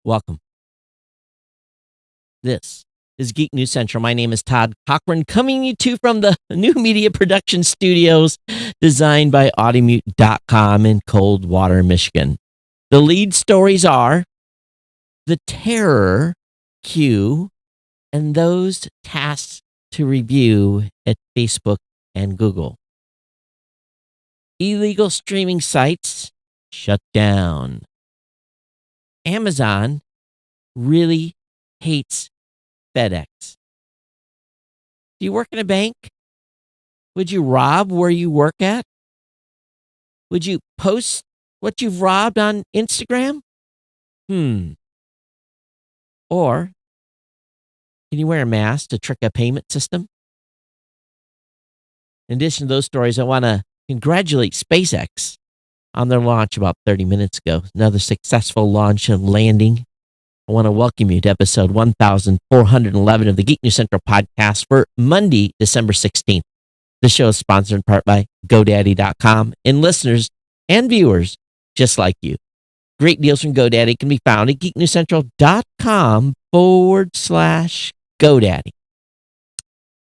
Welcome. This is Geek News Central. My name is Todd Cochran, coming to you from the new media production studios designed by Audimute.com in Coldwater, Michigan. The lead stories are the terror queue and those tasked to review at Facebook and Google. Illegal streaming sites shut down. Amazon really hates Fedex. Do you work in a bank? Would you rob where you work at? Would you post what you've robbed on Instagram? Or can you wear a mask to trick a payment system? In addition to those stories, I want to congratulate SpaceX on their launch about 30 minutes ago. Another successful launch and landing. I want to welcome you to episode 1411 of the Geek News Central podcast for Monday, December 16th. The show is sponsored in part by GoDaddy.com and listeners and viewers just like you. Great deals from GoDaddy can be found at geeknewscentral.com/GoDaddy.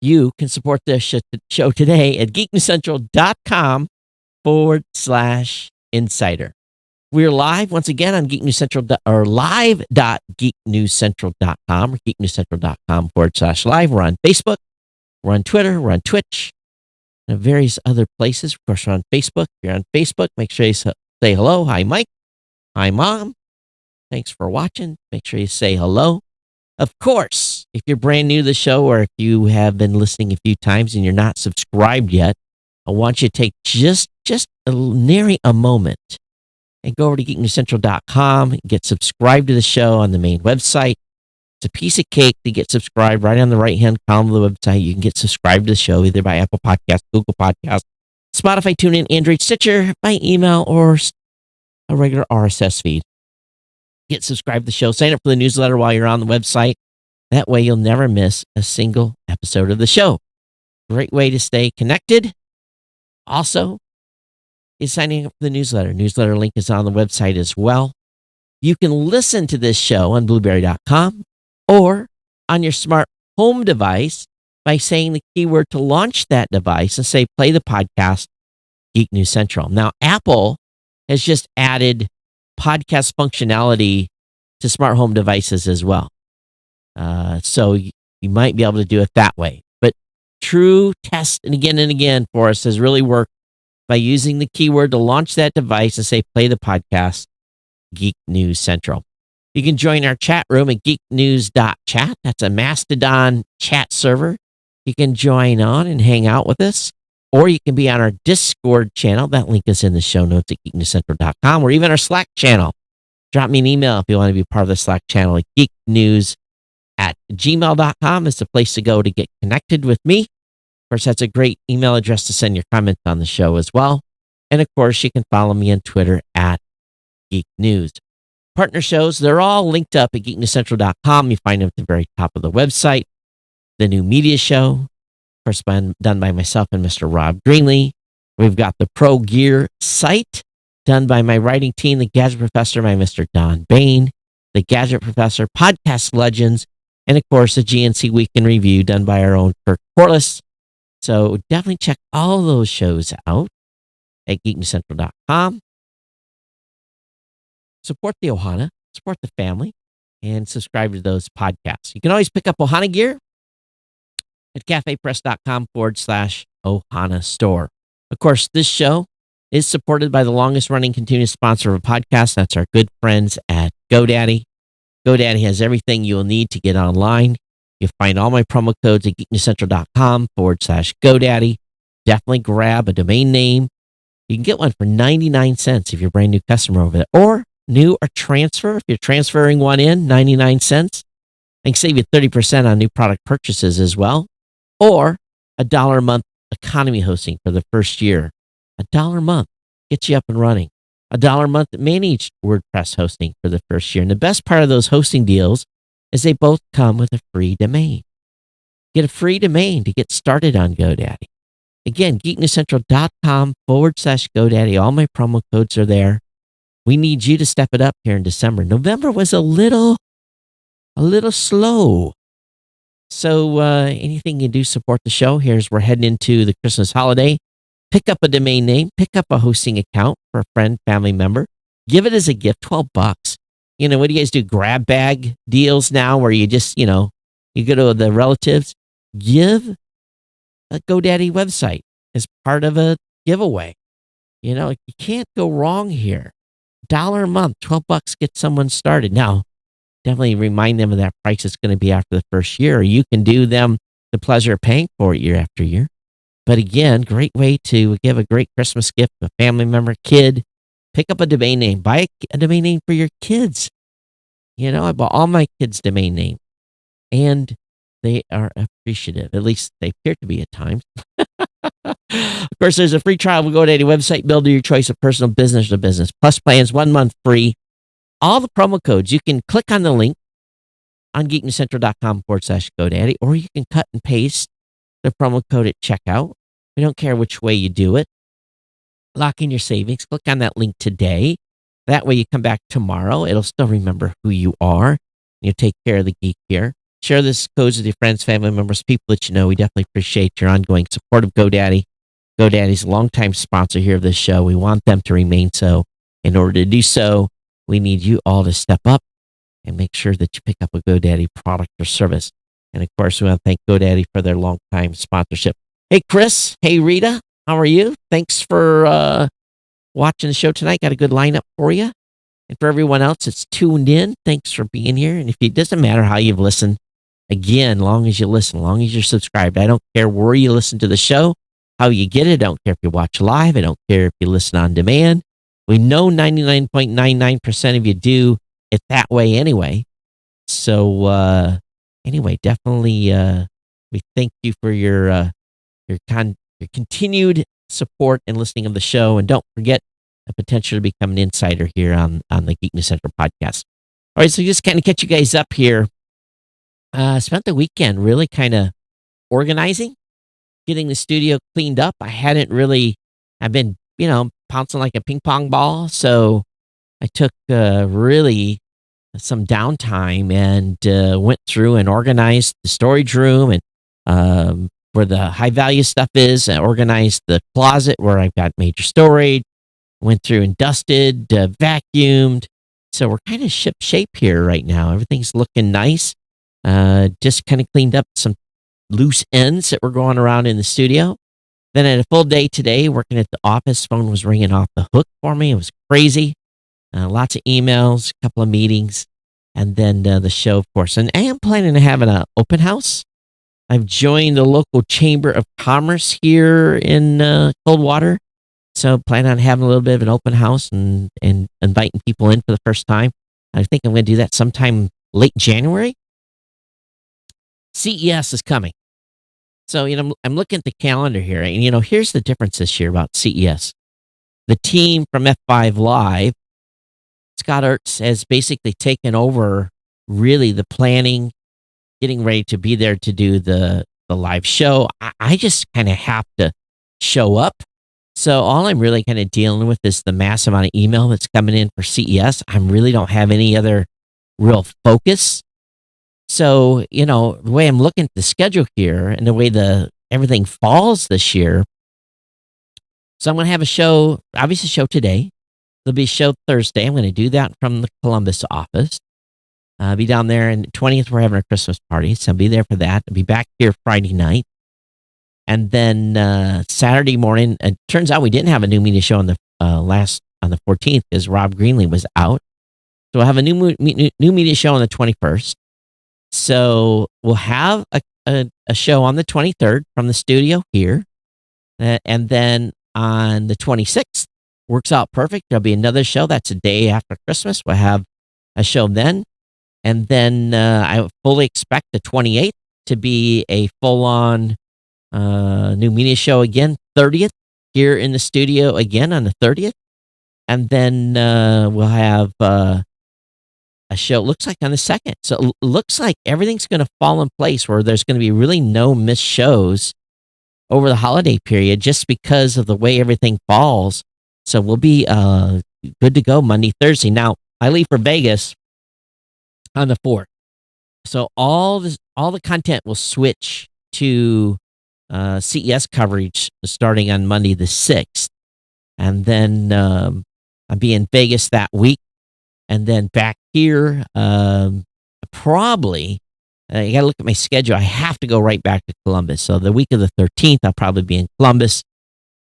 You can support this show today at geeknewscentral.com/insider. We're live once again on Geek News Central or live.geeknewscentral.com or geeknewscentral.com/live. We're on Facebook, we're on Twitter, we're on Twitch, and various other places. Of course, we're on Facebook. If you're on Facebook, make sure you say hello. Hi, Mike. Hi, Mom. Thanks for watching. Make sure you say hello. Of course, if you're brand new to the show or if you have been listening a few times and you're not subscribed yet, I want you to take just nary a moment and go over to geeknewscentral.com and get subscribed to the show on the main website. It's a piece of cake to get subscribed right on the right-hand column of the website. You can get subscribed to the show either by Apple Podcasts, Google Podcasts, Spotify, TuneIn, Android, Stitcher, by email, or a regular RSS feed. Get subscribed to the show. Sign up for the newsletter while you're on the website. That way you'll never miss a single episode of the show. Great way to stay connected. Also, is signing up for the newsletter. Newsletter link is on the website as well. You can listen to this show on blueberry.com or on your smart home device by saying the keyword to launch that device and say, play the podcast, Geek News Central. Now, Apple has just added podcast functionality to smart home devices as well. So you might be able to do it that way. But true test and again for us has really worked by using the keyword to launch that device and say, play the podcast, Geek News Central. You can join our chat room at geeknews.chat. That's a Mastodon chat server. You can join on and hang out with us. Or you can be on our Discord channel. That link is in the show notes at geeknewscentral.com, or even our Slack channel. Drop me an email if you want to be part of the Slack channel at geeknews@gmail.com. It's the place to go to get connected with me. Of course, that's a great email address to send your comments on the show as well. And of course, you can follow me on Twitter at Geek News. Partner shows, they're all linked up at geeknewscentral.com. You find them at the very top of the website. The new media show, of course, done by myself and Mr. Rob Greenlee. We've got the Pro Gear site, done by my writing team, the Gadget Professor, by Mr. Don Bain, the Gadget Professor, Podcast Legends, and of course, the GNC Week in Review, done by our own Kirk Corliss. So definitely check all those shows out at geeknewscentral.com. Support the Ohana, support the family, and subscribe to those podcasts. You can always pick up Ohana gear at cafepress.com/Ohana store. Of course, this show is supported by the longest running continuous sponsor of a podcast. That's our good friends at GoDaddy. GoDaddy has everything you'll need to get online. You'll find all my promo codes at geeknewscentral.com/GoDaddy. Definitely grab a domain name. You can get one for 99 cents if you're a brand new customer over there. Or new or transfer. If you're transferring one in, 99 cents. I can save you 30% on new product purchases as well. Or $1 a month economy hosting for the first year. $1 a month gets you up and running. $1 a month managed WordPress hosting for the first year. And the best part of those hosting deals is they both come with a free domain. Get a free domain to get started on GoDaddy. Again, geeknewscentral.com/GoDaddy. All my promo codes are there. we need you to step it up here in December. November was a little slow. So anything you do support the show. Here's we're heading into the Christmas holiday. Pick up a domain name, pick up a hosting account for a friend, family member. Give it as a gift, $12. You know, what do you guys do? Grab bag deals now where you just, you go to the relatives. Give a GoDaddy website as part of a giveaway. You can't go wrong here. $1 a month, $12 get someone started. Now, definitely remind them of that price it's going to be after the first year. Or you can do them the pleasure of paying for it year after year. But again, great way to give a great Christmas gift to a family member, kid. Pick up a domain name. Buy a domain name for your kids. I bought all my kids' domain name. And they are appreciative. At least they appear to be at times. Of course, there's a free trial of GoDaddy website builder, your choice of personal business to business. Plus plans, 1 month free. All the promo codes, you can click on the link on geeknewscentral.com/GoDaddy, or you can cut and paste the promo code at checkout. We don't care which way you do it. Lock in your savings. Click on that link today. That way you come back tomorrow. It'll still remember who you are. You take care of the geek here. Share this codes with your friends, family members, people that you know. We definitely appreciate your ongoing support of GoDaddy. GoDaddy's a longtime sponsor here of this show. We want them to remain so. In order to do so, we need you all to step up and make sure that you pick up a GoDaddy product or service. And of course, we want to thank GoDaddy for their longtime sponsorship. Hey, Chris. Hey, Rita. How are you? Thanks for watching the show tonight. Got a good lineup for you. And for everyone else that's tuned in, thanks for being here. And it doesn't matter how you've listened, again, long as you listen, long as you're subscribed. I don't care where you listen to the show, how you get it. I don't care if you watch live. I don't care if you listen on demand. We know 99.99% of you do it that way anyway. So anyway, definitely we thank you for your continued support and listening of the show. And don't forget the potential to become an insider here on the Geek News Central podcast. All right, so just kind of catch you guys up here. Spent the weekend really kind of organizing, getting the studio cleaned up. I've been, pouncing like a ping pong ball. So I took really some downtime and went through and organized the storage room and where the high value stuff is. I organized the closet where I've got major storage. Went through and dusted, vacuumed. So we're kind of ship shape here right now. Everything's looking nice. Just kind of cleaned up some loose ends that were going around in the studio. Then I had a full day today working at the office. Phone was ringing off the hook for me. It was crazy. Lots of emails, a couple of meetings, and then the show, of course. And I am planning to have an open house. I've joined the local Chamber of Commerce here in Coldwater. So plan on having a little bit of an open house and inviting people in for the first time. I think I'm going to do that sometime late January. CES is coming. So, I'm looking at the calendar here. And, here's the difference this year about CES. The team from F5 Live, Scott Ertz, has basically taken over really the planning, getting ready to be there to do the live show. I just kind of have to show up. So all I'm really kind of dealing with is the massive amount of email that's coming in for CES. I really don't have any other real focus. So, the way I'm looking at the schedule here and the way everything falls this year. So I'm going to have a show, obviously a show today. There'll be a show Thursday. I'm going to do that from the Columbus office. I'll be down there, and 20th we're having a Christmas party. So I'll be there for that. I'll be back here Friday night. And then Saturday morning, it turns out we didn't have a new media show on the 14th because Rob Greenlee was out. So we'll have a new media show on the 21st. So we'll have a show on the 23rd from the studio here. And then on the 26th, works out perfect. There'll be another show. That's a day after Christmas. We'll have a show then. And then I fully expect the 28th to be a full-on new media show again, 30th, here in the studio again on the 30th. And then we'll have a show, looks like on the 2nd. So it looks like everything's going to fall in place where there's going to be really no missed shows over the holiday period just because of the way everything falls. So we'll be good to go Monday, Thursday. Now, I leave for Vegas on the 4th. So all the content will switch to CES coverage starting on Monday the 6th. And then I'll be in Vegas that week. And then back here, probably, you got to look at my schedule. I have to go right back to Columbus. So the week of the 13th, I'll probably be in Columbus.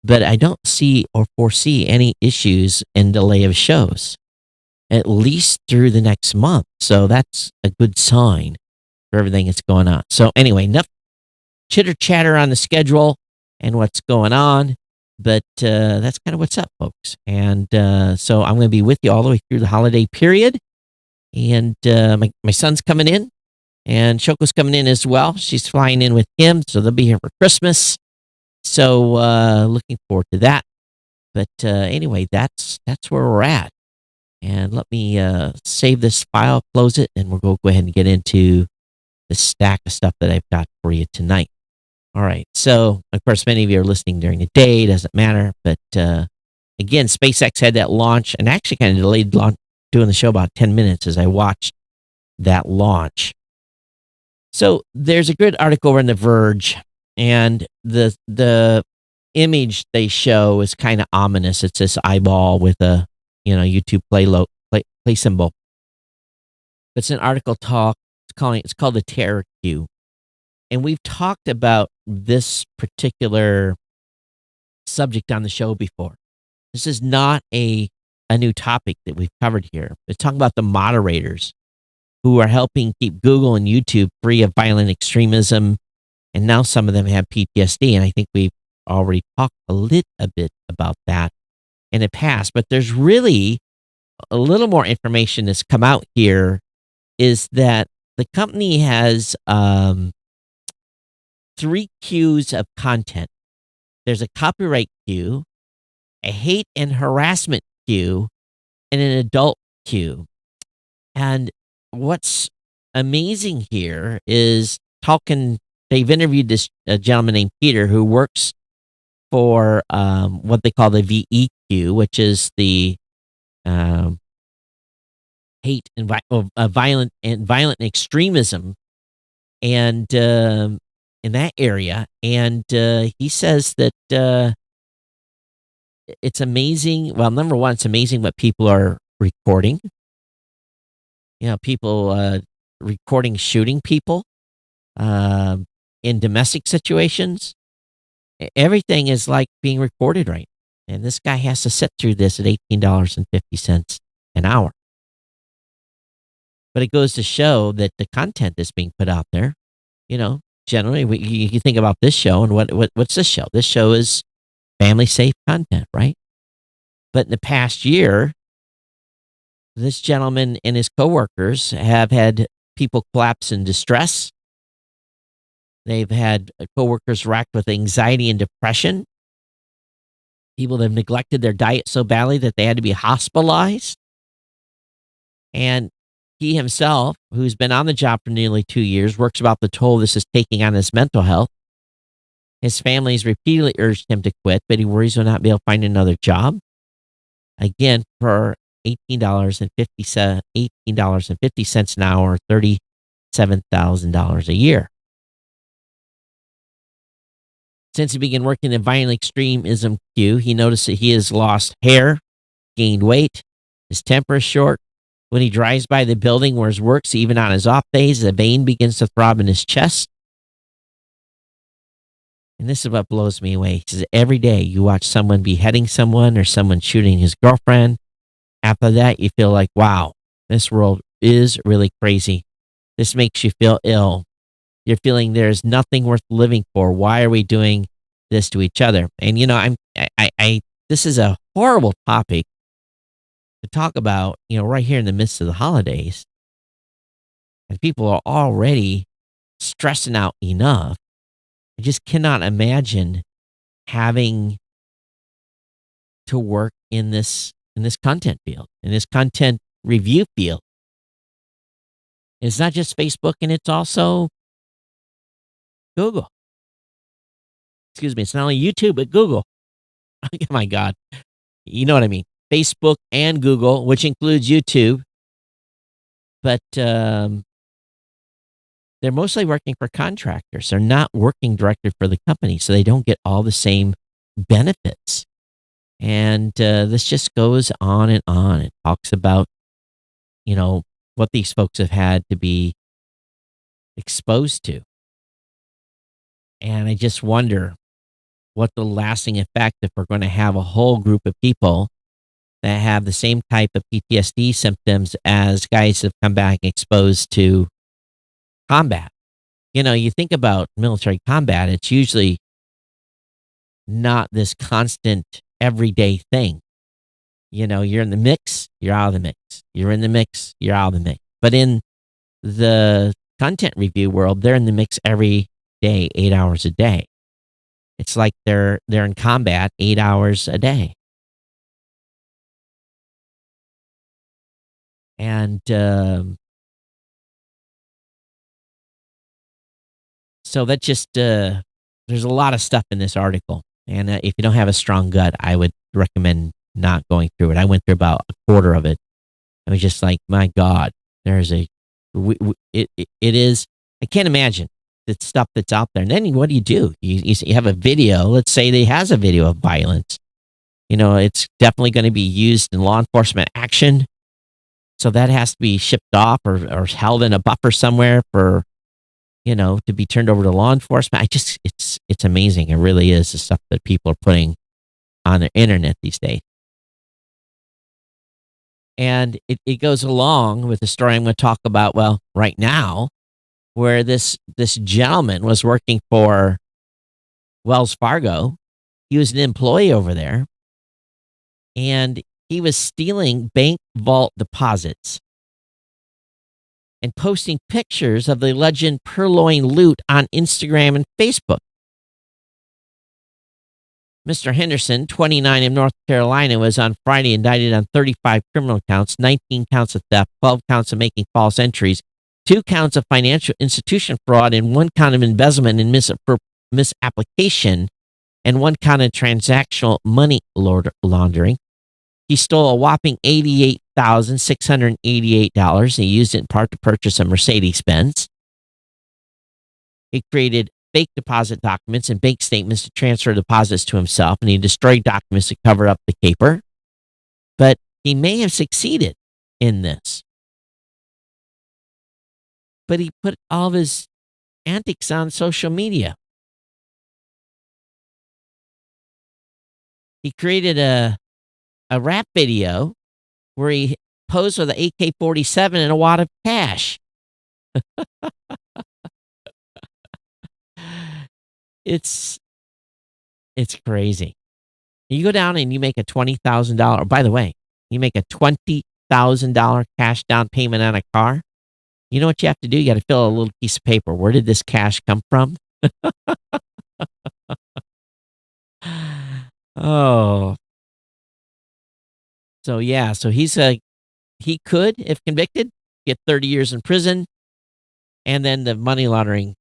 But I don't see or foresee any issues in delay of shows, at least through the next month. So that's a good sign for everything that's going on. So anyway, enough chitter chatter on the schedule and what's going on. But that's kind of what's up, folks. And so I'm going to be with you all the way through the holiday period. And my son's coming in, and Shoko's coming in as well. She's flying in with him, so they'll be here for Christmas. So looking forward to that. But anyway, that's where we're at. And let me save this file, close it, and we'll go ahead and get into the stack of stuff that I've got for you tonight. All right. So, of course, many of you are listening during the day. Doesn't matter. But again, SpaceX had that launch, and actually kind of delayed doing the show about 10 minutes as I watched that launch. So there's a good article over in The Verge, and the image they show is kind of ominous. It's this eyeball with a YouTube play symbol. It's an article it's called the Terror Queue. And we've talked about this particular subject on the show before. This is not a new topic that we've covered here. It's talking about the moderators who are helping keep Google and YouTube free of violent extremism. And now some of them have PTSD. And I think we've already talked a bit about that in the past. But there's really a little more information that's come out here, is that the company has 3 queues of content. There's a copyright queue, a hate and harassment queue, and an adult queue. And what's amazing here is they've interviewed this gentleman named Peter who works for what they call the VEQ, which is the hate and violent extremism, and in that area. And he says that it's amazing. Well, number one, it's amazing what people are recording. People recording shooting people in domestic situations. Everything is like being recorded right. And this guy has to sit through this at $18.50 an hour. But it goes to show that the content that's being put out there, generally, you think about this show, and what's this show? This show is family-safe content, right? But in the past year, this gentleman and his coworkers have had people collapse in distress. They've had coworkers racked with anxiety and depression. People that have neglected their diet so badly that they had to be hospitalized. And he himself, who's been on the job for nearly 2 years, works about the toll this is taking on his mental health. His family has repeatedly urged him to quit, but he worries he'll not be able to find another job. Again, for $18.50 an hour, $37,000 a year. Since he began working in violent extremism queue, he noticed that he has lost hair, gained weight, his temper is short. When he drives by the building where he works, even on his off days, a vein begins to throb in his chest. And this is what blows me away. He says, every day you watch someone beheading someone or someone shooting his girlfriend. After that, you feel like, wow, this world is really crazy. This makes you feel ill. You're feeling there's nothing worth living for. Why are we doing this to each other? And this is a horrible topic to talk about, right here in the midst of the holidays. And people are already stressing out enough. I just cannot imagine having to work in this content field, in this content review field. And it's not just Facebook, and it's also Google. Excuse me, it's not only YouTube, but Google. Oh my God. You know what I mean. Facebook and Google, which includes YouTube. But they're mostly working for contractors. They're not working directly for the company, so they don't get all the same benefits. And this just goes on and on. It talks about, what these folks have had to be exposed to. And I just wonder what the lasting effect if we're going to have a whole group of people that have the same type of PTSD symptoms as guys that have come back exposed to combat. You think about military combat, it's usually not this constant everyday thing. You're in the mix, you're out of the mix. You're in the mix, you're out of the mix. But in the content review world, they're in the mix every day, 8 hours a day. It's like they're in combat 8 hours a day. And so that just, there's a lot of stuff in this article. And if you don't have a strong gut, I would recommend not going through it. I went through about a quarter of it. I was just like, my God, there's it is, I can't imagine the stuff that's out there. And then what do? You have a video, let's say they has a video of violence. It's definitely going to be used in law enforcement action. So that has to be shipped off or held in a buffer somewhere for, to be turned over to law enforcement. It's amazing. It really is the stuff that people are putting on the internet these days. And it goes along with the story I'm going to talk about, right now, where this gentleman was working for Wells Fargo. He was an employee over there, and he was stealing bank vault deposits and posting pictures of the alleged purloined loot on Instagram and Facebook. Mr. Henderson, 29, of North Carolina, was on Friday indicted on 35 criminal counts, 19 counts of theft, 12 counts of making false entries, 2 counts of financial institution fraud, and 1 count of embezzlement and misapplication, and 1 count of transactional money laundering. He stole a whopping $88,688. He used it in part to purchase a Mercedes-Benz. He created fake deposit documents and bank statements to transfer deposits to himself, and he destroyed documents to cover up the caper. But he may have succeeded in this. But he put all of his antics on social media. He created a rap video where he posed with an AK-47 and a wad of cash. It's crazy. You go down and you make a $20,000. By the way, you make a $20,000 cash down payment on a car. You know what you have to do? You got to fill a little piece of paper. Where did this cash come from? Oh. So yeah, he could, if convicted, get 30 years in prison, and then the money laundering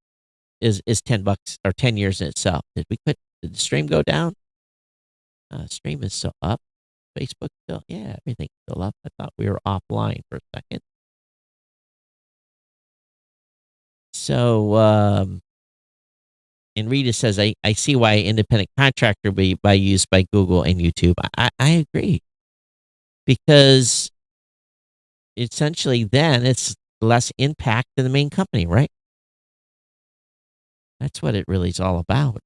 is $10 or 10 years in itself. Did the stream go down? Stream is still up. Facebook still, yeah, everything's still up. I thought we were offline for a second. So, and Rita says, I see why independent contractor be used by Google and YouTube. I agree. Because essentially then it's less impact to the main company, right? That's what it really is all about.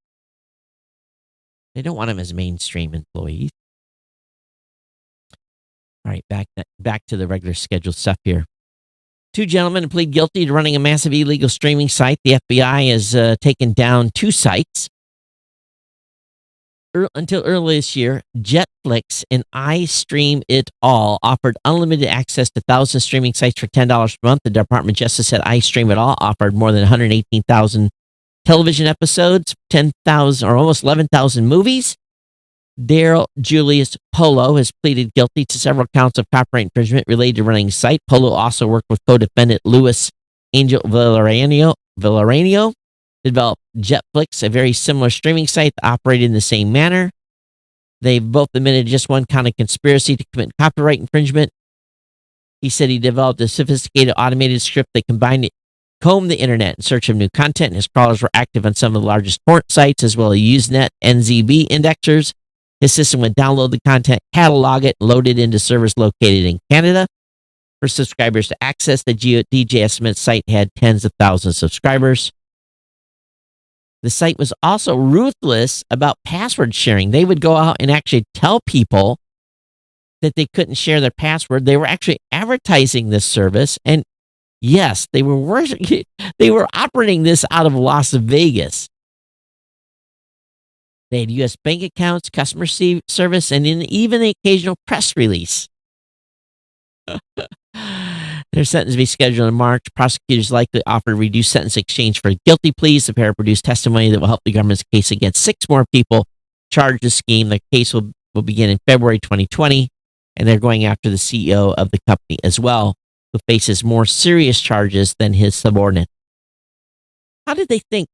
They don't want them as mainstream employees. All right, back to the regular scheduled stuff here. 2 gentlemen plead guilty to running a massive illegal streaming site. The FBI has taken down 2 sites. Until early this year, Jetflix and iStream It All offered unlimited access to thousands of streaming sites for $10 per month. The Department of Justice said iStream It All offered more than 118,000 television episodes, 10,000 or almost 11,000 movies. Daryl Julius Polo has pleaded guilty to several counts of copyright infringement related to running the site. Polo also worked with co-defendant Luis Angel Villarreño to develop Jetflix, a very similar streaming site that operated in the same manner. They both admitted just one count of conspiracy to commit copyright infringement. He said he developed a sophisticated automated script that combed the internet in search of new content. His crawlers were active on some of the largest torrent sites, as well as Usenet, NZB indexers. His system would download the content, catalog it, load it into servers located in Canada. For subscribers to access, the DJ Estimate site had tens of thousands of subscribers. The site was also ruthless about password sharing. They would go out and actually tell people that they couldn't share their password. They were actually advertising this service, and yes, they were operating this out of Las Vegas. They had U.S. bank accounts, customer service, and even the occasional press release. Their sentence to be scheduled in March. Prosecutors likely offered a reduced sentence in exchange for guilty pleas. The pair produced testimony that will help the government's case against 6 more people charged with the scheme. The case will begin in February 2020, and they're going after the CEO of the company as well, who faces more serious charges than his subordinate. How did they think?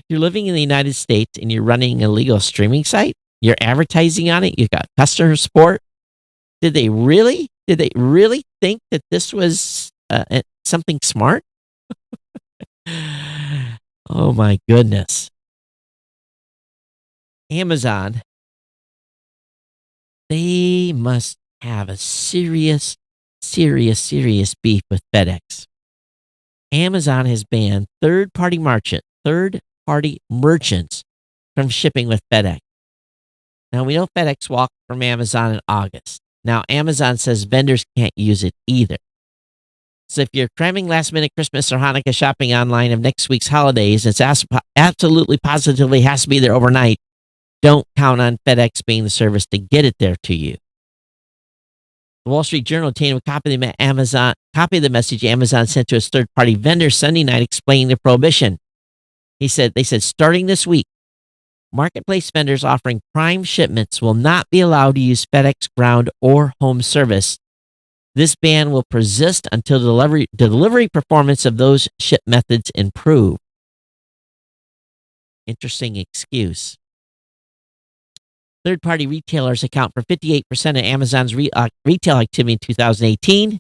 You're living in the United States and you're running a legal streaming site? You're advertising on it? You got customer support? Did they really think that this was something smart? Oh my goodness. Amazon, they must have a serious beef with FedEx. Amazon has banned third-party merchants from shipping with FedEx. Now, we know FedEx walked from Amazon in August. Now, Amazon says vendors can't use it either. So if you're cramming last-minute Christmas or Hanukkah shopping online of next week's holidays, it's absolutely positively has to be there overnight. Don't count on FedEx being the service to get it there to you. The Wall Street Journal obtained a copy of the message Amazon sent to its third-party vendor Sunday night explaining the prohibition. They said, starting this week, marketplace vendors offering Prime shipments will not be allowed to use FedEx ground or home service. This ban will persist until delivery performance of those ship methods improve. Interesting excuse. Third-party retailers account for 58% of Amazon's retail activity in 2018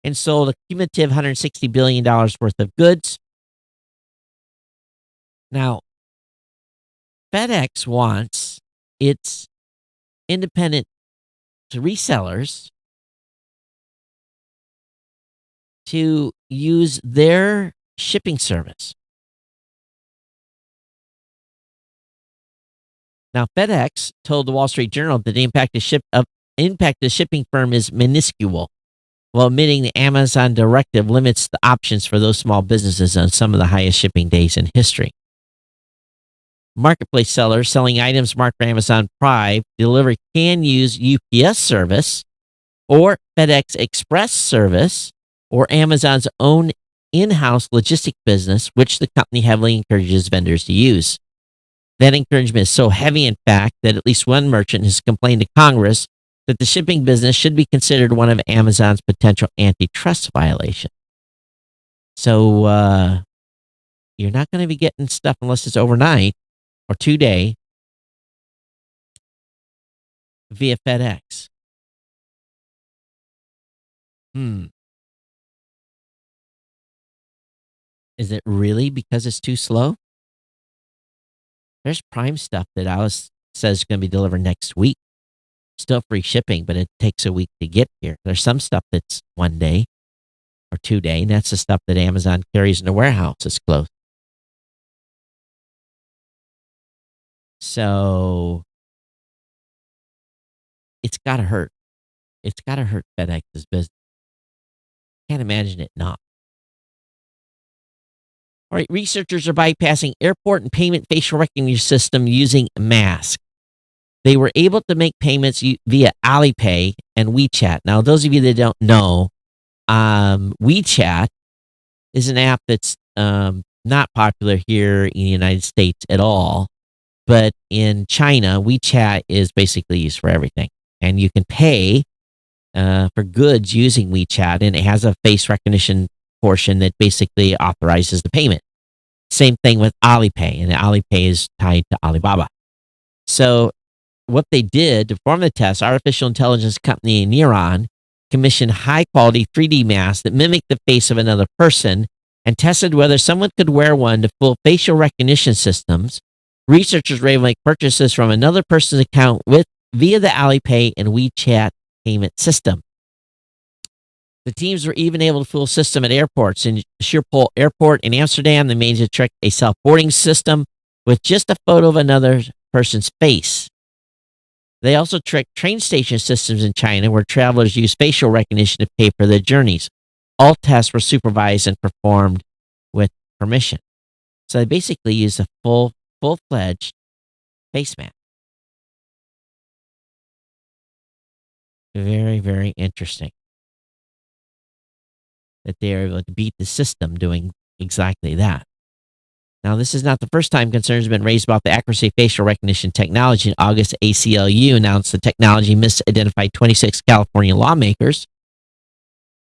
and sold a cumulative $160 billion worth of goods. Now, FedEx wants its independent resellers to use their shipping service. Now, FedEx told the Wall Street Journal that the impact of the shipping firm is minuscule, while admitting the Amazon directive limits the options for those small businesses on some of the highest shipping days in history. Marketplace sellers selling items marked for Amazon Prime delivery can use UPS service or FedEx Express service or Amazon's own in-house logistic business, which the company heavily encourages vendors to use. That encouragement is so heavy, in fact, that at least one merchant has complained to Congress that the shipping business should be considered one of Amazon's potential antitrust violations. So you're not going to be getting stuff unless it's overnight or 2-day via FedEx. Is it really because it's too slow? There's Prime stuff that Alice says is going to be delivered next week. Still free shipping, but it takes a week to get here. There's some stuff that's 1 day or 2-day, and that's the stuff that Amazon carries in the warehouse. It's close. So it's got to hurt. It's got to hurt FedEx's business. Can't imagine it not. All right, researchers are bypassing airport and payment facial recognition system using masks. They were able to make payments via Alipay and WeChat. Now, those of you that don't know, WeChat is an app that's not popular here in the United States at all. But in China, WeChat is basically used for everything. And you can pay for goods using WeChat, and it has a face recognition portion that basically authorizes the payment. Same thing with Alipay, and Alipay is tied to Alibaba. So what they did to perform the test, artificial intelligence company Neuron commissioned high-quality 3D masks that mimic the face of another person and tested whether someone could wear one to full facial recognition systems. Researchers were able to make purchases from another person's account via the Alipay and WeChat payment system. The teams were even able to fool system at airports. In Schiphol Airport in Amsterdam, they managed to trick a self-boarding system with just a photo of another person's face. They also tricked train station systems in China where travelers use facial recognition to pay for their journeys. All tests were supervised and performed with permission. So they basically used a full-fledged face mask. Very, very interesting that they are able to beat the system doing exactly that. Now, this is not the first time concerns have been raised about the accuracy of facial recognition technology. In August, ACLU announced the technology misidentified 26 California lawmakers,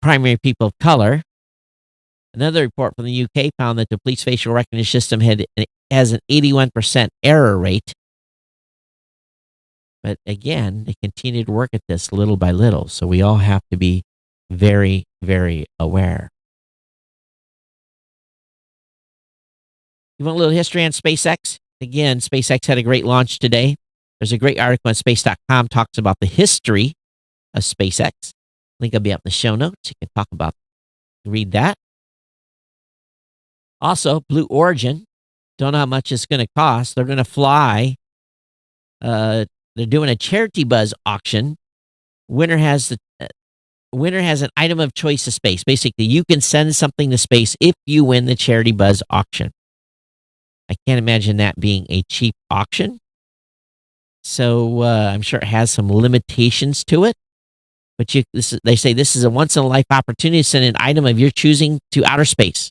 primary people of color. Another report from the UK found that the police facial recognition system has an 81% error rate. But again, they continue to work at this little by little, so we all have to be very, very aware. You want a little history on SpaceX? Again, SpaceX had a great launch today. There's a great article on space.com talks about the history of SpaceX. Link will be up in the show notes. You can read that. Also, Blue Origin. Don't know how much it's going to cost. They're going to fly. They're doing a charity buzz auction. Winner has an item of choice to space. Basically, you can send something to space if you win the charity buzz auction. I can't imagine that being a cheap auction. So I'm sure it has some limitations to it. But they say this is a once-in-a-life opportunity to send an item of your choosing to outer space.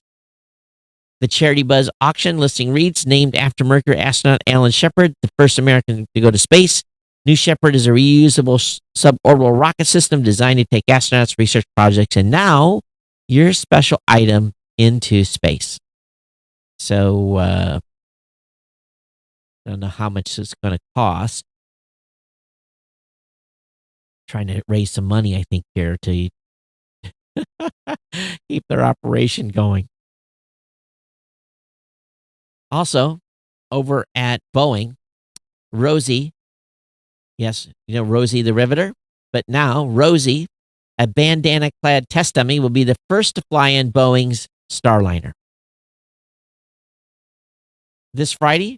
The Charity Buzz auction listing reads, named after Mercury astronaut Alan Shepard, the first American to go to space. New Shepard is a reusable suborbital rocket system designed to take astronauts, research projects, and now your special item into space. So, I don't know how much it's going to cost. Trying to raise some money, I think, here to keep their operation going. Also, over at Boeing, Rosie, yes, Rosie the Riveter, but now Rosie, a bandana-clad test dummy, will be the first to fly in Boeing's Starliner. This Friday,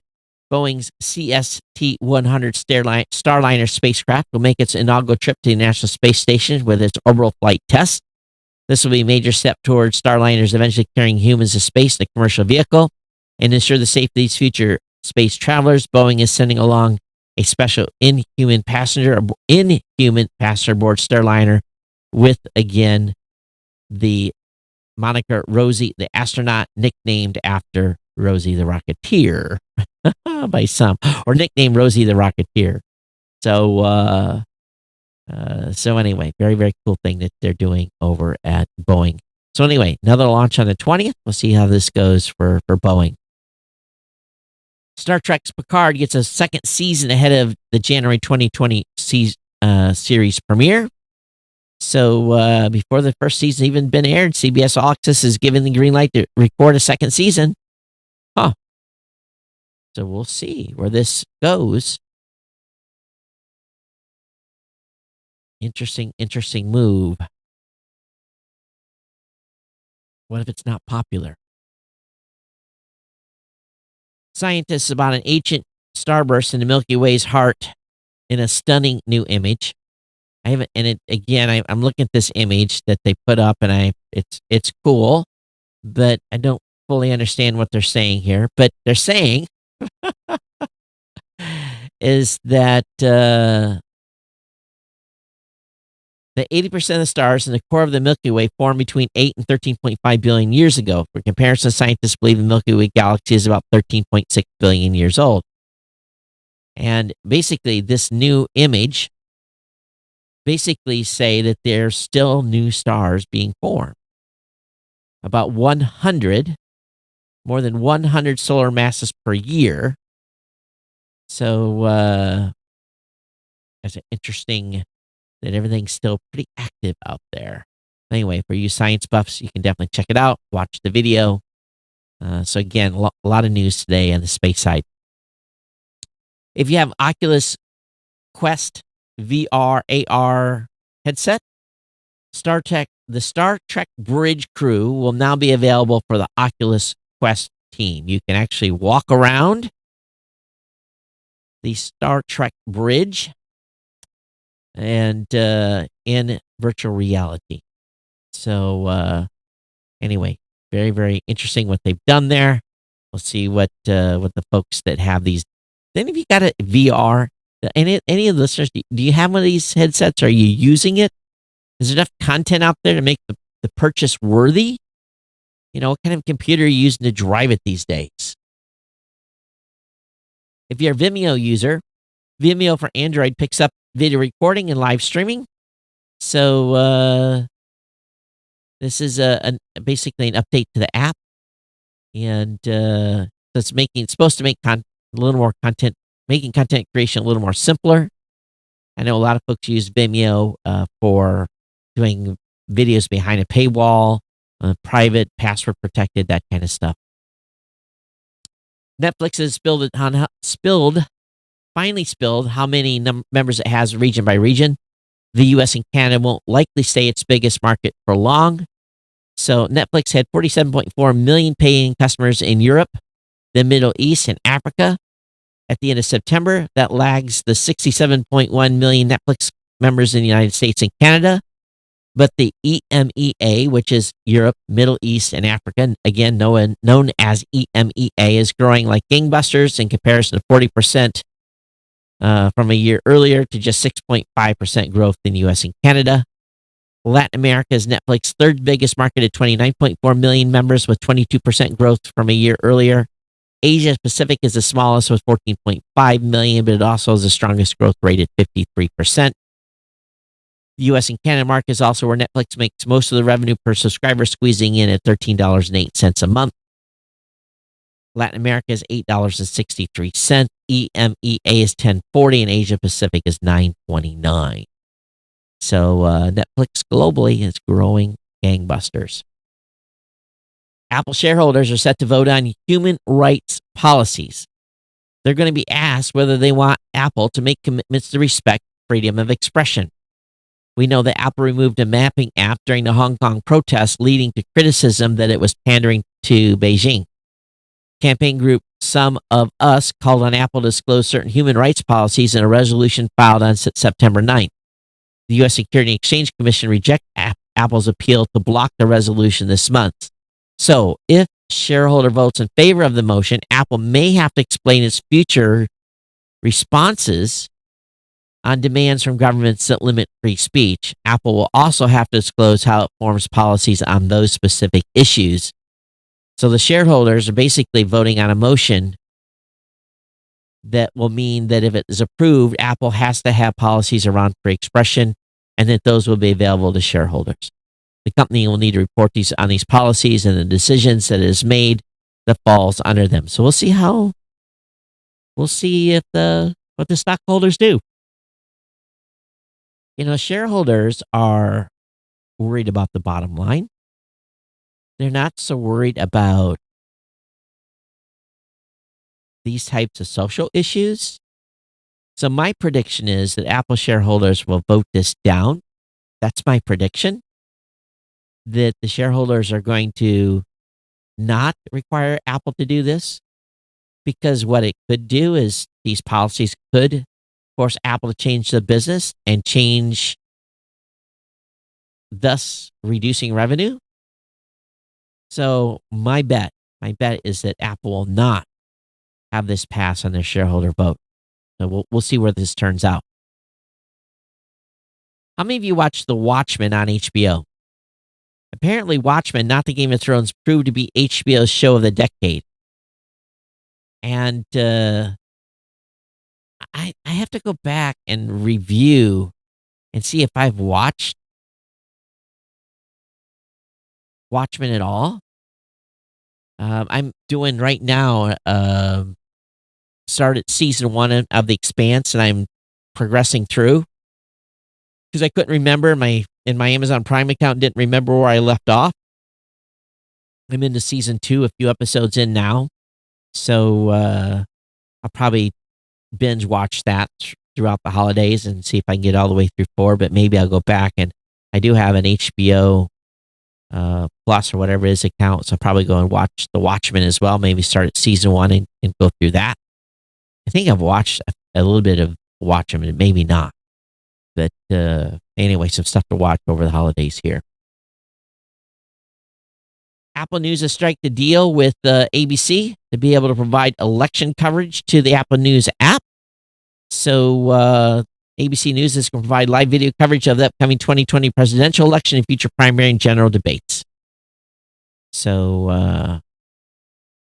Boeing's CST-100 Starliner spacecraft will make its inaugural trip to the International Space Station with its orbital flight test. This will be a major step towards Starliners eventually carrying humans to space in a commercial vehicle. And ensure the safety of these future space travelers, Boeing is sending along a special inhuman passenger aboard Starliner with, again, the moniker Rosie the astronaut, nicknamed after Rosie the Rocketeer by some, or nicknamed Rosie the Rocketeer. So anyway, very, very cool thing that they're doing over at Boeing. So anyway, another launch on the 20th. We'll see how this goes for Boeing. Star Trek's Picard gets a second season ahead of the January 2020 series premiere. So before the first season even been aired, CBS All Access is given the green light to record a second season. So we'll see where this goes. Interesting move. What if it's not popular? Scientists about an ancient starburst in the Milky Way's heart in a stunning new image. I'm looking at this image that they put up, and it's cool, but I don't fully understand what they're saying here. But they're saying is that the 80% of the stars in the core of the Milky Way formed between 8 and 13.5 billion years ago. For comparison, scientists believe the Milky Way galaxy is about 13.6 billion years old. And basically, this new image basically say that there's still new stars being formed. About more than 100 solar masses per year. So it's interesting that everything's still pretty active out there. Anyway, for you science buffs, you can definitely check it out. Watch the video. So again, a lot of news today on the space side. If you have Oculus Quest VR AR headset, the Star Trek Bridge crew will now be available for the Oculus Quest team. You can actually walk around the Star Trek Bridge and in virtual reality. So anyway, very very interesting what they've done there. We'll see what the folks that have these. Then if you got a VR, any of the listeners, do you have one of these headsets? Are you using it? Is there enough content out there to make the purchase worthy? What kind of computer are you using to drive it these days? If you're a Vimeo user, Vimeo for Android picks up video recording and live streaming. So this is basically an update to the app, and so it's supposed to make a little more content, making content creation a little more simpler. I know a lot of folks use Vimeo for doing videos behind a paywall, private, password protected, that kind of stuff. Netflix has finally spilled how many members it has region by region. The US and Canada won't likely stay its biggest market for long. So Netflix had 47.4 million paying customers in Europe, the Middle East, and Africa. At the end of September, that lags the 67.1 million Netflix members in the United States and Canada. But the EMEA, which is Europe, Middle East, and Africa, again known as EMEA, is growing like gangbusters in comparison to 40% from a year earlier to just 6.5% growth in the US and Canada. Latin America is Netflix's third biggest market at 29.4 million members with 22% growth from a year earlier. Asia Pacific is the smallest with 14.5 million, but it also has the strongest growth rate at 53%. The US and Canada market is also where Netflix makes most of the revenue per subscriber, squeezing in at $13.08 a month. Latin America is $8.63. EMEA is $10.40, and Asia Pacific is $9.29. So Netflix globally is growing gangbusters. Apple shareholders are set to vote on human rights policies. They're going to be asked whether they want Apple to make commitments to respect freedom of expression. We know that Apple removed a mapping app during the Hong Kong protests, leading to criticism that it was pandering to Beijing. Campaign group Some of Us called on Apple to disclose certain human rights policies in a resolution filed on September 9th. The U.S. Securities and Exchange Commission rejected Apple's appeal to block the resolution this month. So, if shareholder votes in favor of the motion, Apple may have to explain its future responses on demands from governments that limit free speech. Apple will also have to disclose how it forms policies on those specific issues. So the shareholders are basically voting on a motion that will mean that if it is approved, Apple has to have policies around free expression, and that those will be available to shareholders. The company will need to report on these policies and the decisions that it has made that falls under them. So we'll see if what the stockholders do. Shareholders are worried about the bottom line. They're not so worried about these types of social issues. So my prediction is that Apple shareholders will vote this down. That's my prediction. That the shareholders are going to not require Apple to do this, because what it could do is these policies could force Apple to change the business and change, thus reducing revenue. So my bet is that Apple will not have this pass on their shareholder vote. So we'll see where this turns out. How many of you watched The Watchmen on HBO? Apparently, Watchmen, not the Game of Thrones, proved to be HBO's show of the decade. And I have to go back and review and see if I've watched Watchmen at all. I'm doing right now started season 1 of The Expanse, and I'm progressing through because I couldn't remember in my Amazon Prime account, didn't remember where I left off. I'm into season 2, a few episodes in now. So I'll probably binge watch that throughout the holidays and see if I can get all the way through 4, but maybe I'll go back. And I do have an HBO Plus or whatever it is account, so I'll probably go and watch The Watchmen as well, maybe start at season 1 and go through that. I think I've watched a little bit of Watchmen, maybe not. But anyway, some stuff to watch over the holidays here. Apple News has struck the deal with ABC to be able to provide election coverage to the Apple News app. So ABC News is going to provide live video coverage of the upcoming 2020 presidential election and future primary and general debates. So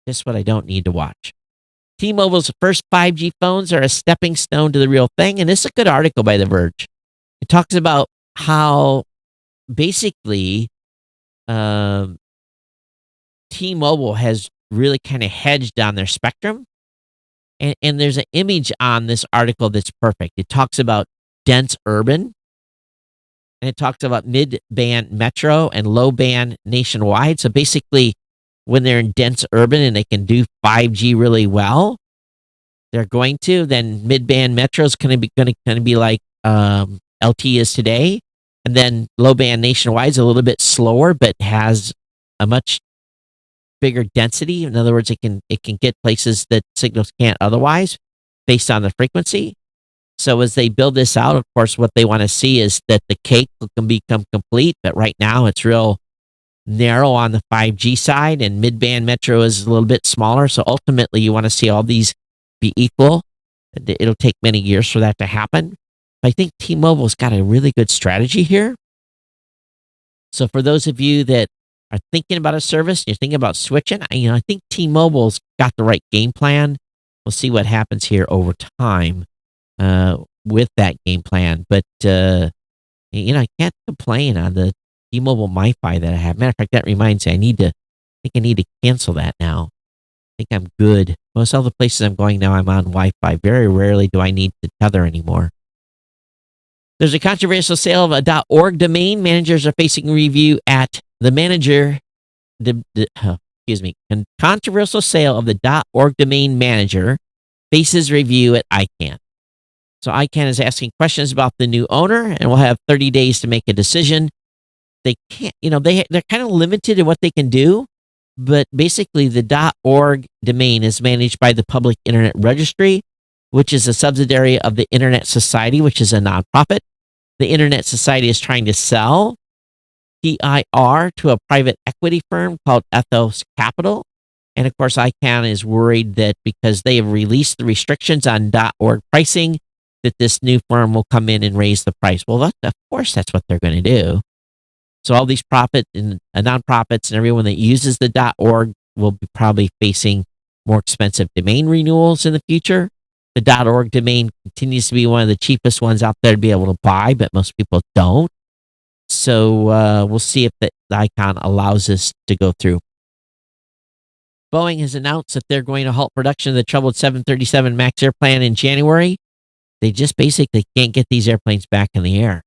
just what I don't need to watch. T-Mobile's first 5G phones are a stepping stone to the real thing, and this is a good article by The Verge. It talks about how basically T-Mobile has really kind of hedged on their spectrum. And there's an image on this article that's perfect. It talks about dense urban, and it talks about mid-band metro and low-band nationwide. So basically, when they're in dense urban and they can do 5G really well, they're going to. Then mid-band metro is going to be like LTE is today, and then low-band nationwide is a little bit slower, but has a much bigger density. In other words, it can get places that signals can't otherwise based on the frequency. So as they build this out, of course, what they want to see is that the cake can become complete. But right now it's real narrow on the 5G side, and mid-band metro is a little bit smaller. So ultimately you want to see all these be equal. It'll take many years for that to happen. But I think T-Mobile's got a really good strategy here. So for those of you that are thinking about a service, you're thinking about switching, I think T-Mobile's got the right game plan. We'll see what happens here over time with that game plan. But, I can't complain on the T-Mobile MiFi that I have. Matter of fact, that reminds me, I think I need to cancel that now. I think I'm good. Most all the places I'm going now, I'm on Wi-Fi. Very rarely do I need to tether anymore. There's a controversial sale of a .org domain. Managers are facing review at the manager. Controversial sale of the .org domain manager faces review at ICANN. So ICANN is asking questions about the new owner, and will have 30 days to make a decision. They can't, they're kind of limited in what they can do, but basically the .org domain is managed by the Public Internet Registry, which is a subsidiary of the Internet Society, which is a nonprofit. The Internet Society is trying to sell PIR to a private equity firm called Ethos Capital. And of course, ICANN is worried that because they have released the restrictions on .org pricing, that this new firm will come in and raise the price. Well, of course, that's what they're going to do. So all these profit and nonprofits and everyone that uses the .org will be probably facing more expensive domain renewals in the future. The .org domain continues to be one of the cheapest ones out there to be able to buy, but most people don't. So we'll see if the ICANN allows this to go through. Boeing has announced that they're going to halt production of the troubled 737 MAX airplane in January. They just basically can't get these airplanes back in the air.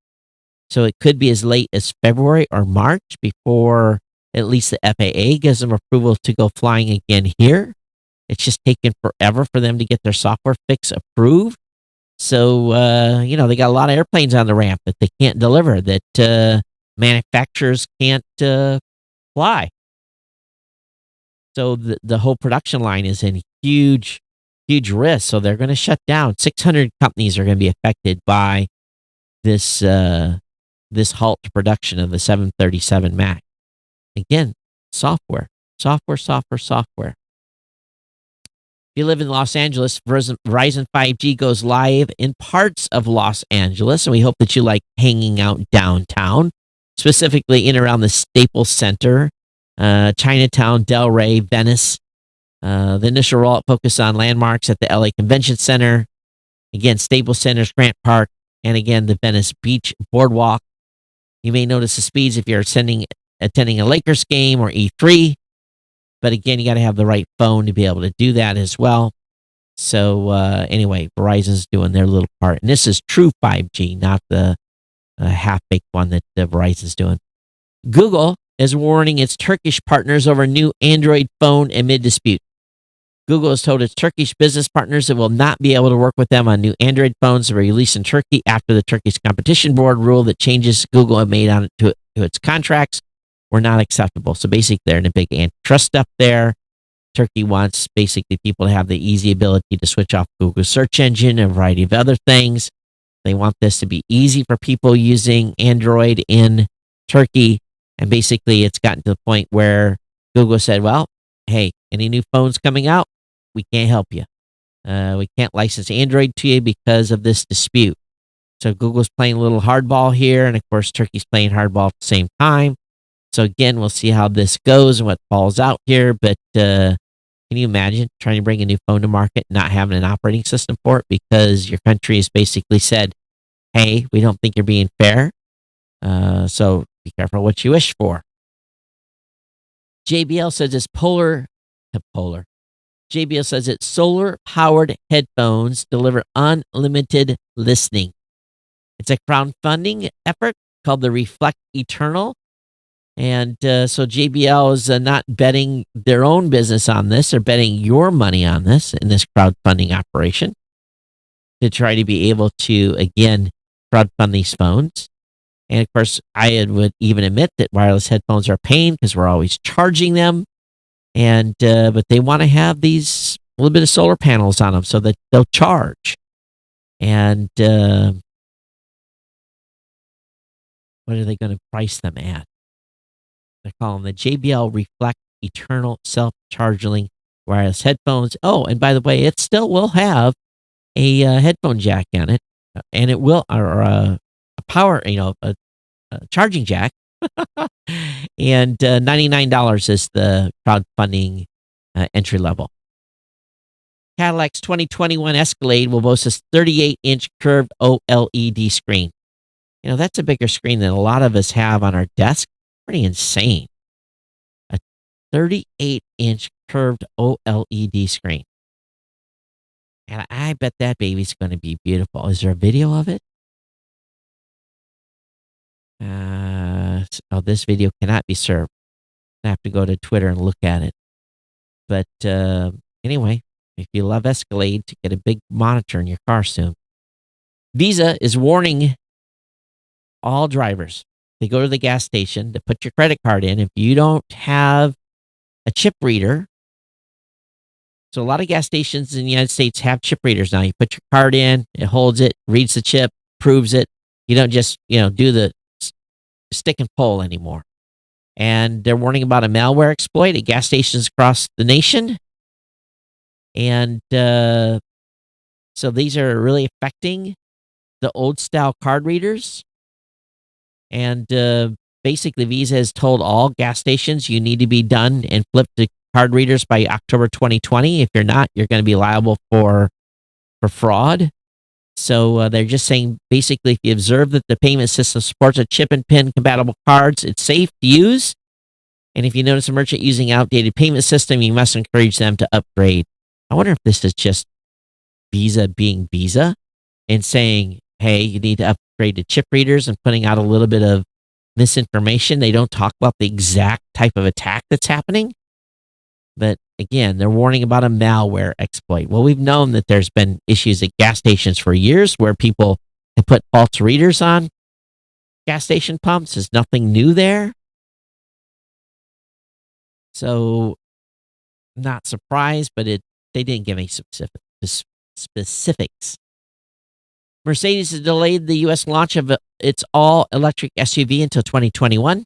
So it could be as late as February or March before at least the FAA gives them approval to go flying again here. It's just taken forever for them to get their software fix approved. So, they got a lot of airplanes on the ramp that they can't deliver, that manufacturers can't fly. So the whole production line is in huge risk. So they're going to shut down. 600 companies are going to be affected by this halt to production of the 737 MAX. Again, software. If you live in Los Angeles, Verizon 5G goes live in parts of Los Angeles, and we hope that you like hanging out downtown, specifically in and around the Staples Center, Chinatown, Delray, Venice. The initial rollout focused on landmarks at the LA Convention Center, again, Staples Center's Grant Park, and again, the Venice Beach Boardwalk. You may notice the speeds if you're attending a Lakers game or E3. But again, you got to have the right phone to be able to do that as well. So anyway, Verizon's doing their little part. And this is true 5G, not the half-baked one that Verizon's doing. Google is warning its Turkish partners over new Android phone amid dispute. Google has told its Turkish business partners it will not be able to work with them on new Android phones released in Turkey after the Turkish Competition Board ruled that changes Google had made to its contracts were not acceptable. So basically, they're in a big antitrust stuff there. Turkey wants basically people to have the easy ability to switch off Google's search engine and a variety of other things. They want this to be easy for people using Android in Turkey. And basically, it's gotten to the point where Google said, well, hey, any new phones coming out? We can't help you. We can't license Android to you because of this dispute. So Google's playing a little hardball here. And of course, Turkey's playing hardball at the same time. So again, we'll see how this goes and what falls out here. But can you imagine trying to bring a new phone to market, not having an operating system for it because your country has basically said, hey, we don't think you're being fair. So be careful what you wish for. JBL says it's JBL says its solar-powered headphones deliver unlimited listening. It's a crowdfunding effort called the Reflect Eternal. And so JBL is not betting their own business on this. They're betting your money on this in this crowdfunding operation to try to be able to, again, crowdfund these phones. And of course, I would even admit that wireless headphones are a pain because we're always charging them. And but they want to have these a little bit of solar panels on them so that they'll charge. And what are they going to price them at? They're calling the JBL Reflect Eternal Self-Charging Wireless Headphones. Oh, and by the way, it still will have a headphone jack on it, and it will, or a power, a charging jack. And $99 is the crowdfunding entry level. Cadillac's 2021 Escalade will boast a 38-inch curved OLED screen. That's a bigger screen than a lot of us have on our desk. Pretty insane. A 38-inch curved OLED screen. And I bet that baby's going to be beautiful. Is there a video of it? This video cannot be served. I have to go to Twitter and look at it. But anyway, if you love Escalade, to get a big monitor in your car soon. Visa is warning all drivers. They go to the gas station to put your credit card in. If you don't have a chip reader, so a lot of gas stations in the United States have chip readers now. You put your card in, it holds it, reads the chip, proves it. You don't just, do the stick and pull anymore. And they're warning about a malware exploit at gas stations across the nation. And so these are really affecting the old style card readers. And basically, Visa has told all gas stations you need to be done and flipped to card readers by October 2020. If you're not, you're going to be liable for fraud. So they're just saying, basically, if you observe that the payment system supports a chip and PIN compatible cards, it's safe to use. And if you notice a merchant using outdated payment system, you must encourage them to upgrade. I wonder if this is just Visa being Visa and saying, hey, you need to upgrade to chip readers and putting out a little bit of misinformation. They don't talk about the exact type of attack that's happening. But again, they're warning about a malware exploit. Well, we've known that there's been issues at gas stations for years where people have put false readers on gas station pumps. There's nothing new there. So, not surprised, but they didn't give any specifics. Mercedes has delayed the U.S. launch of its all-electric SUV until 2021,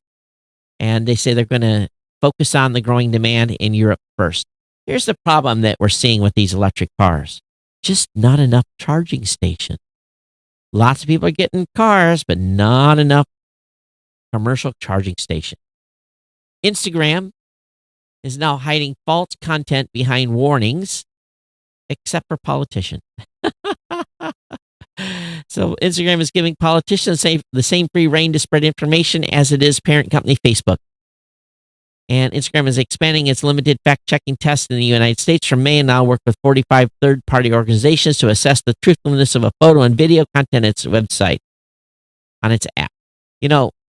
and they say they're going to focus on the growing demand in Europe first. Here's the problem that we're seeing with these electric cars. Just not enough charging stations. Lots of people are getting cars, but not enough commercial charging stations. Instagram is now hiding false content behind warnings, except for politicians. So Instagram is giving politicians the same free rein to spread information as it is parent company Facebook. And Instagram is expanding its limited fact-checking test in the United States from May and now work with 45 third-party organizations to assess the truthfulness of a photo and video content on its website, on its app.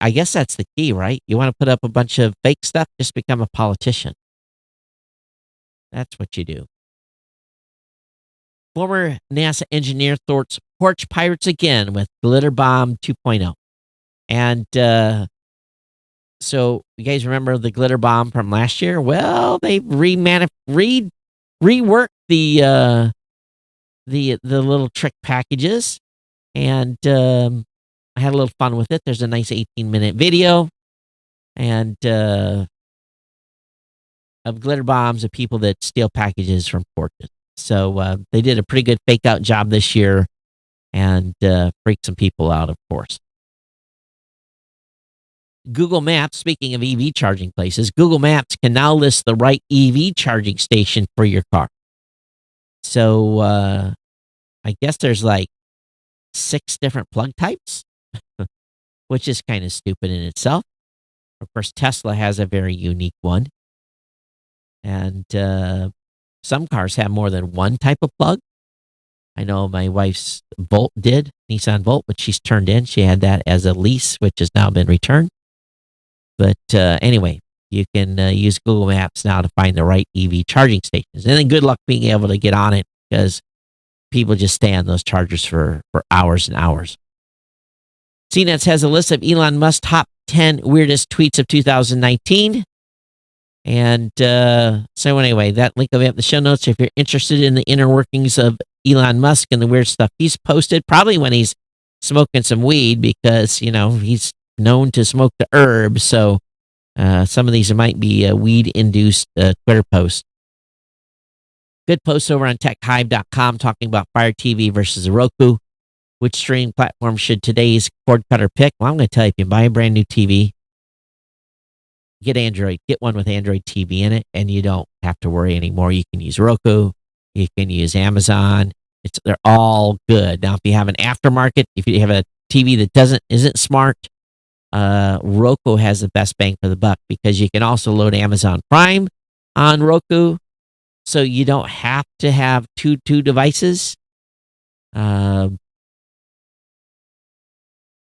I guess that's the key, right? You want to put up a bunch of fake stuff, just become a politician. That's what you do. Former NASA engineer thwarts porch pirates again with glitter bomb 2.0. And so you guys remember the glitter bomb from last year? Well, they reworked the little trick packages, and I had a little fun with it. There's a nice 18-minute video, and of glitter bombs of people that steal packages from porches. So they did a pretty good fake out job this year, and freaked some people out, of course. Google Maps, speaking of EV charging places, Google Maps can now list the right EV charging station for your car. So I guess there's like 6 different plug types, which is kind of stupid in itself. Of course, Tesla has a very unique one. And some cars have more than one type of plug. I know my wife's Volt did, Nissan Volt, but she's turned in. She had that as a lease, which has now been returned. But anyway, you can use Google Maps now to find the right EV charging stations. And then good luck being able to get on it, because people just stay on those chargers for hours and hours. CNETs has a list of Elon Musk's top 10 weirdest tweets of 2019. And so anyway, that link will be up in the show notes if you're interested in the inner workings of Elon Musk and the weird stuff he's posted, probably when he's smoking some weed, because, he's known to smoke the herb. So some of these might be weed-induced Twitter posts. Good post over on techhive.com talking about Fire TV versus Roku. Which streaming platform should today's cord cutter pick? Well, I'm going to tell you, if you buy a brand new TV, get Android. Get one with Android TV in it, and you don't have to worry anymore. You can use Roku. You can use Amazon. They're all good. Now, if you have an aftermarket, if you have a TV that isn't smart, Roku has the best bang for the buck, because you can also load Amazon Prime on Roku, so you don't have to have two devices.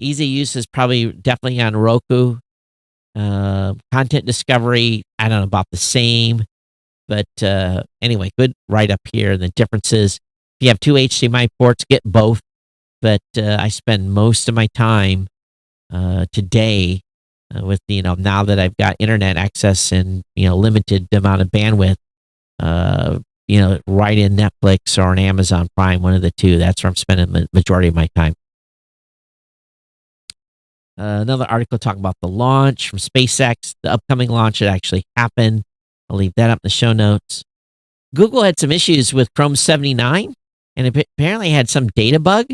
Easy use is definitely on Roku. Content discovery, I don't know, about the same. But anyway, good write up here. The differences: if you have 2 HDMI ports, get both. But I spend most of my time today with now that I've got internet access and limited amount of bandwidth, right in Netflix or an Amazon Prime, one of the two. That's where I'm spending the majority of my time. Another article talking about the launch from SpaceX, the upcoming launch that actually happened. I'll leave that up in the show notes. Google had some issues with Chrome 79, and apparently had some data bug.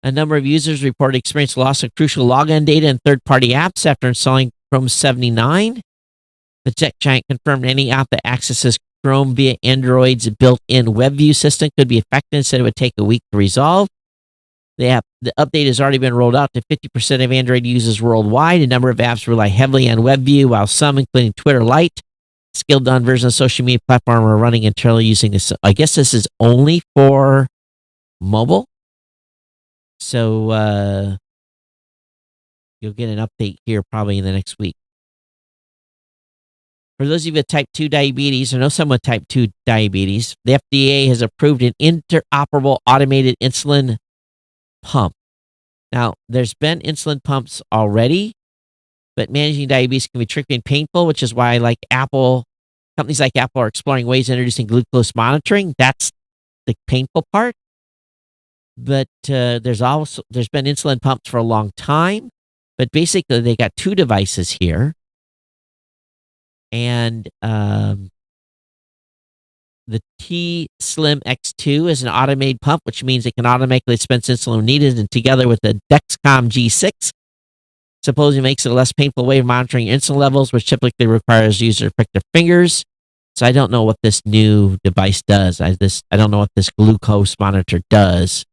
A number of users reported experienced loss of crucial login data in third-party apps after installing Chrome 79. The tech giant confirmed any app that accesses Chrome via Android's built-in WebView system could be affected and said it would take a week to resolve. The update has already been rolled out to 50% of Android users worldwide. A number of apps rely heavily on WebView, while some, including Twitter Lite, scaled-down version of social media platform, are running internally using this. I guess this is only for mobile. So you'll get an update here probably in the next week. For those of you with type 2 diabetes or know someone with type 2 diabetes, the FDA has approved an interoperable automated insulin pump. Now, there's been insulin pumps already, but managing diabetes can be tricky and painful, which is why companies like Apple are exploring ways of introducing glucose monitoring. That's the painful part. But there's been insulin pumps for a long time, but basically they got 2 devices here. And the T-Slim X2 is an automated pump, which means it can automatically dispense insulin when needed, and together with the Dexcom G6, supposedly makes it a less painful way of monitoring insulin levels, which typically requires users to prick their fingers. So I don't know what this new device does. I don't know what this glucose monitor does.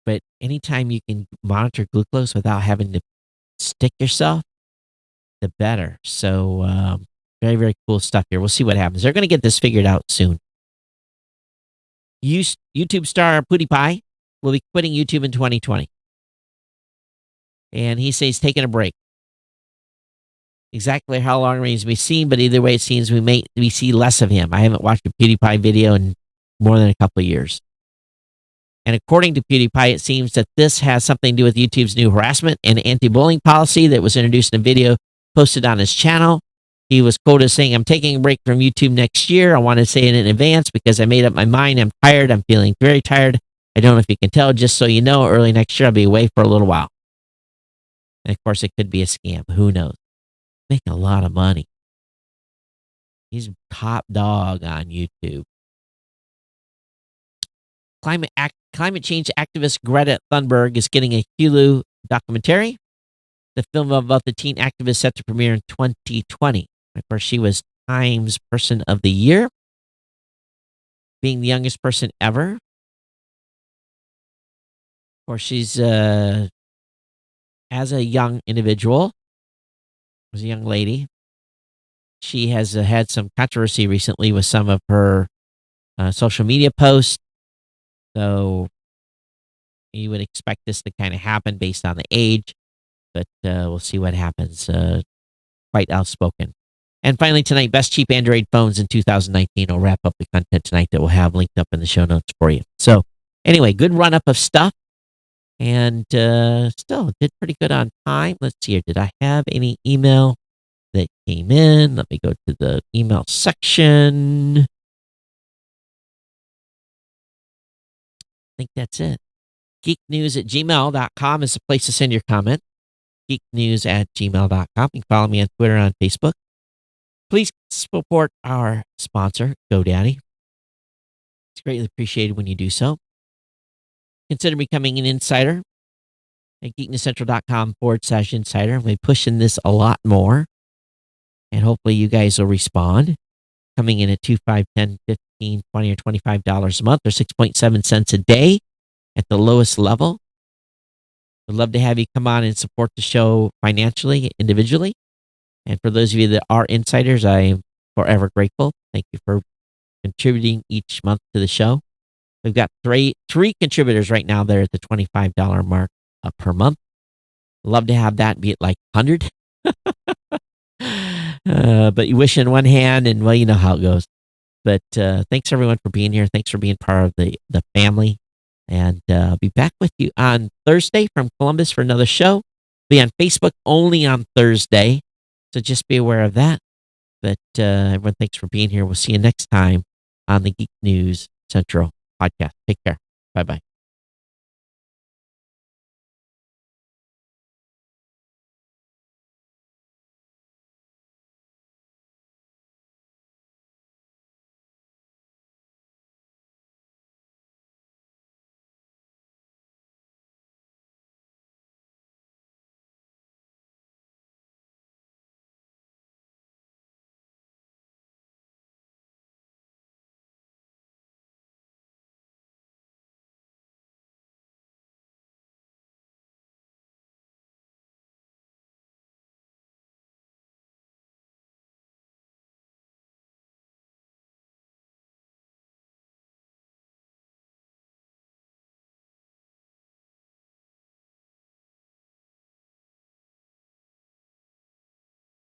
But anytime you can monitor glucose without having to stick yourself, the better. So, very, very cool stuff here. We'll see what happens. They're going to get this figured out soon. YouTube star PewDiePie will be quitting YouTube in 2020. And he says he's taking a break. Exactly how long remains to be seen, but either way, it seems we see less of him. I haven't watched a PewDiePie video in more than a couple of years. And according to PewDiePie, it seems that this has something to do with YouTube's new harassment and anti-bullying policy that was introduced in a video posted on his channel. He was quoted as saying, "I'm taking a break from YouTube next year. I want to say it in advance because I made up my mind. I'm tired. I'm feeling very tired. I don't know if you can tell. Just so you know, early next year, I'll be away for a little while." And of course, it could be a scam. Who knows? Making a lot of money. He's top dog on YouTube. Climate change activist Greta Thunberg is getting a Hulu documentary. The film about the teen activist set to premiere in 2020. Of course, she was Times Person of the Year, being the youngest person ever. Of course, she's as a young individual, as a young lady, she has had some controversy recently with some of her social media posts. So you would expect this to kind of happen based on the age, but we'll see what happens. Quite outspoken. And finally tonight, best cheap Android phones in 2019. We'll wrap up the content tonight that we'll have linked up in the show notes for you. So anyway, good run up of stuff. And still did pretty good on time. Let's see here. Did I have any email that came in? Let me go to the email section. I think that's it. geeknews@gmail.com is the place to send your comment. geeknews@gmail.com. You can follow me on Twitter and on Facebook. Please support our sponsor, GoDaddy. It's greatly appreciated when you do so. Consider becoming an insider at geeknewscentral.com/insider. I'm going to be pushing this a lot more, and hopefully you guys will respond. Coming in at $2, $5, $10, $15, $20, or $25 a month, or 6.7 cents a day at the lowest level. I'd love to have you come on and support the show financially, individually. And for those of you that are insiders, I am forever grateful. Thank you for contributing each month to the show. We've got three contributors right now there at the $25 mark per month. Love to have that be at like 100. But you wish in one hand, and well, you know how it goes. But thanks everyone for being here. Thanks for being part of the family. And I'll be back with you on Thursday from Columbus for another show. Be on Facebook only on Thursday. So just be aware of that. But everyone, thanks for being here. We'll see you next time on the Geek News Central podcast. Take care. Bye-bye.